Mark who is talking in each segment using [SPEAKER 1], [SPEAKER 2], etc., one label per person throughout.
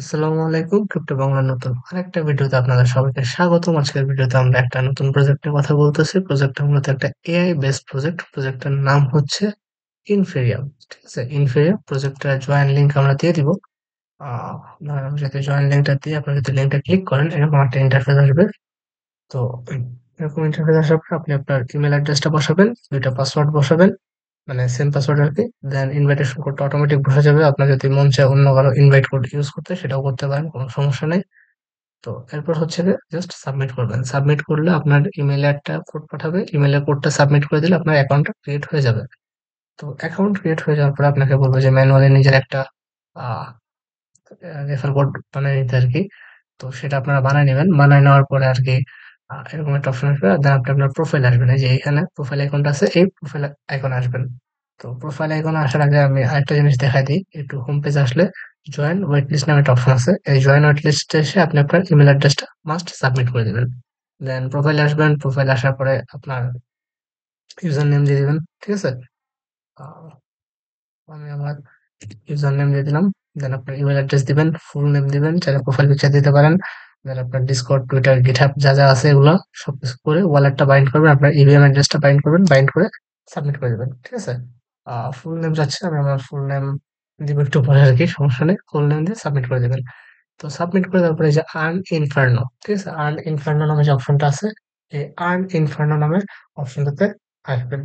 [SPEAKER 1] আসসালামু আলাইকুম, ক্রিপ্টো বাংলার নতুন আরেকটা ভিডিওতে আপনাদের সবাইকে স্বাগতম। আজকের ভিডিওতে আমরা একটা নতুন প্রজেক্টের কথা বলতেছি। প্রজেক্টটা মূলত একটা এআই বেসড প্রজেক্ট। প্রজেক্টের নাম হচ্ছে ইনফেরিয়াম। ঠিক আছে, ইনফেরিয়াম প্রজেক্টের জয়েন লিংক আমরা দিয়ে দিব। ধরেন যদি জয়েন লিংকটা দিয়ে আপনি যদি লিংকটা ক্লিক করেন, এরকম একটা ইন্টারফেস আসবে। তো এরকম ইন্টারফেস আসার পর আপনি আপনার ইমেল অ্যাড্রেসটা বসাবেন, দুইটা পাসওয়ার্ড বসাবেন, মানে সেম পাসওয়ার্ড আরকি। দেন ইনভাইটেশন কোডটা অটোমেটিক বসে যাবে। আপনার যদি মন চায় অন্য কারো ইনভাইট কোড ইউজ করতে, সেটাও করতে পারেন, কোনো সমস্যা নাই। তো এরপর হচ্ছে গিয়ে জাস্ট সাবমিট করবেন। সাবমিট করলে আপনার ইমেইলে একটা কোড পাঠাবে। ইমেইলের কোডটা সাবমিট করে দিলে আপনার অ্যাকাউন্টটা ক্রিয়েট হয়ে যাবে। তো অ্যাকাউন্ট ক্রিয়েট হয়ে যাওয়ার পরে আপনাকে বলবে যে ম্যানুয়ালি নিজের একটা আ রেফার কোড বানায় নিতে আরকি। তো সেটা আপনারা বানায় নিবেন। বানায় নেওয়ার পরে আরকি এরকম একটা অপশন আসবে। দেন আপনি আপনার প্রোফাইলে আসবেন। এই যে এখানে প্রোফাইল আইকনটা আছে, এই প্রোফাইল আইকনে আসবেন। তো প্রোফাইল আইকনে আসার আগে আমি আরেকটা জিনিস দেখাই দিই। একটু হোম পেজে আসলে জয়েন ওয়েট লিস্ট নামে একটা অপশন আছে। এই জয়েন ওয়েট লিস্টে এসে আপনি আপনার ইমেইল অ্যাড্রেসটা মাস্ট সাবমিট করে দিবেন। দেন প্রোফাইলে আসবেন। প্রোফাইলে আসার পরে আপনার ইউজার নেম দিয়ে দিবেন। ঠিক আছে? আ আমি আমার ইউজার নেম দিয়ে দিলাম। দেন আপনার ইমেইল অ্যাড্রেস দিবেন, ফুল নেম দিবেন, চাইলে প্রোফাইল পিকচার দিতে পারেন। দেন আপনার ডিসকর্ড, টুইটার, গিটহাব যা আছে এগুলো সবকিছু করে ওয়ালেটটা বাইন্ড করবেন, আপনার ইভিএম অ্যাড্রেসটা বাইন্ড করবেন, বাইন্ড করে সাবমিট করে দিবেন। ঠিক আছে? ফুল নেম চাচ্ছে, আমি আমার ফুল নেম দিব একটু পরে আরকি, সমস্যা নেই। ফুল নেম দিয়ে সাবমিট করে দিবেন। তো সাবমিট করে দেওয়ার পরে এই যে আর্ন ইনফার্নো, ঠিক আছে? আর্ন ইনফার্নো নামে যে অপশনটা আছে, এই আর্ন ইনফার্নো নামের অপশনটাতে আসবেন।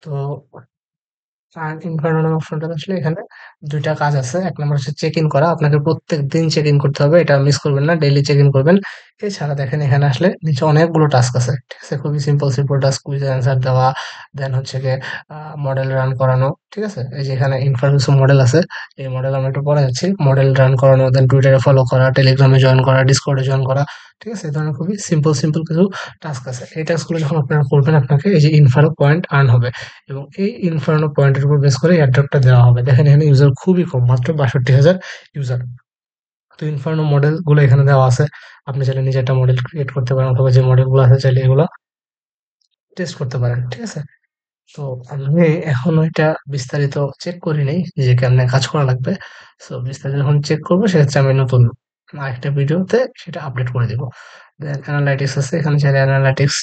[SPEAKER 1] তো ইনফার্নো অপশনটাতে আসলে এখানে ২ টা কাজ আছে। ১ নাম্বার হচ্ছে চেক ইন করা। আপনাকে প্রত্যেকদিন চেক ইন করতে হবে। এটা মিস করবেন না। ডেইলি চেক ইন করবেন। এছাড়া দেখেন এখানে আসলে নিচে অনেকগুলো টাস্ক আছে। ঠিক আছে? খুবই সিম্পল টাস্ক, কুইজ এর অ্যান্সার দেওয়া, দেন হচ্ছে গিয়ে মডেল রান করানো। ঠিক আছে? এই যে এখানে ইনফার কিছু মডেল আছে। এই মডেল আমরা একটু পরে যাচ্ছি। মডেল রান করানো, দেন টুইটারে ফলো করা, টেলিগ্রামে জয়েন করা, ডিসকর্ডে জয়েন করা। ঠিক আছে? এই ধরনের খুবই সিম্পল কিছু টাস্ক আছে। এই টাস্কগুলো যখন আপনারা করবেন, আপনাকে এই যে ইনফারো পয়েন্ট আর্ন হবে। এবং এই ইনফার্নো পয়েন্টের উপর বেস করে এয়ারড্রপটা দেওয়া হবে। দেখেন এখানে ইউজার খুবই কম, মাত্র ৬২,০০০ ইউজার। তো ইনফার্নো মডেল গুলো এখানে দেওয়া আছে। আপনি চাইলে নিজে একটা মডেল ক্রিয়েট করতে পারেন, অথবা যে মডেল গুলো আছে চাইলে এগুলো টেস্ট করতে পারেন। ঠিক আছে? তো আমি এখনো এটা বিস্তারিত চেক করি নাই যে কেমনে কাজ করা লাগবে। সো বিস্তারিত যখন চেক করবো, সেক্ষেত্রে আমি নতুন আরেকটা ভিডিওতে সেটা আপডেট করে দিব। দেন অ্যানালাইটিক্স আছে, এখানে চাইলে অ্যানালাইটিক্স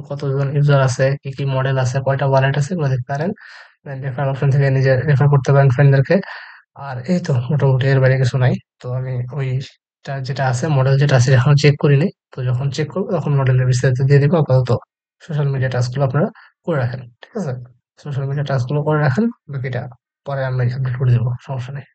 [SPEAKER 1] কতজন ইউজার আছে, কি মডেল আছে, কয়টা ওয়ালেট আছে, এগুলো দেখতে পারেন। দেন রেফার অপশন থেকে নিজে রেফার করতে পারেন ফ্রেন্ডদেরকে। আর এই তো মোটামুটি এর বাইরে কিছু নাই। তো আমি ওইটা যেটা আছে, মডেল যেটা আছে, এখনো চেক করিনি। তো যখন চেক করবো তখন মডেলের বিস্তারিত দিয়ে দিব। আপাতত সোশ্যাল মিডিয়া টাস্ক গুলো আপনারা করে রাখেন। ঠিক আছে? সোশ্যাল মিডিয়া টাস্ক গুলো করে রাখেন। বাকিটা পরে আমি আপডেট করে দিব। সমস্যা নেই।